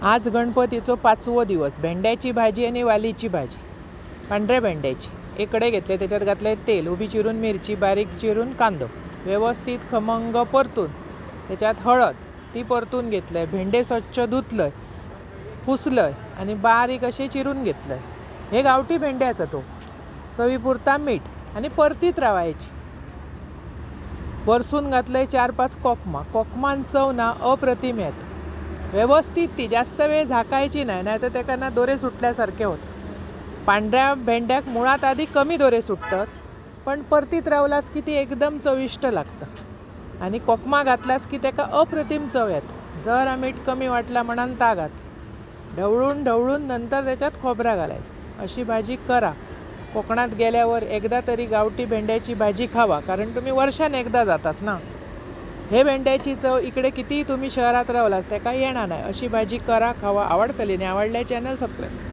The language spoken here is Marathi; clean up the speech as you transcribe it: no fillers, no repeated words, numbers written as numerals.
आज गणपतीचो 5वो दिवस। भेंड्याची भाजी आणि वालीची भाजी, पांढऱ्या भेंड्याची इकडे घेतले, त्याच्यात घातले तेल, उभी चिरून मिरची, बारीक चिरून कांदो, व्यवस्थित खमंग परतून त्याच्यात हळद ती परतून घेतलंय। भेंडे स्वच्छ धुतलंय, पुसलंय आणि बारीक असे चिरून घेतलंय। हे गावठी भेंडे असत तो, चवीपुरता मीठ आणि परतीत रावायची। वरसून घातलंय 4-5 कोकमा। कोकमान चव ना अप्रतिम येत। व्यवस्थित ती जास्त वेळ झाकायची नाही, नाहीतर त्याला दोरे सुटल्यासारखे होत। पांढऱ्या भेंड्याक मुळात आधी कमी दोरे सुटतात, पण परतीत रावलास की ती एकदम चविष्ट लागतं। आणि कोकमा घातलास की त्याका अप्रतिम चव येत। जरा मीठ कमी वाटला म्हणान ता घातलं, ढवळून ढवळून नंतर त्याच्यात खोबरा घालायचं। अशी भाजी करा। कोकणात गेल्यावर एकदा तरी गावठी भेंड्याची भाजी खावा, कारण तुम्ही वर्षान एकदा जातास ना। हे भेंड्याची चव इकडे कितीही तुम्ही शहरात रावलास त्या काही येणार नाही। अशी भाजी करा, खावा, आवडतली आणि आवडल्या चॅनल सबस्क्राईब।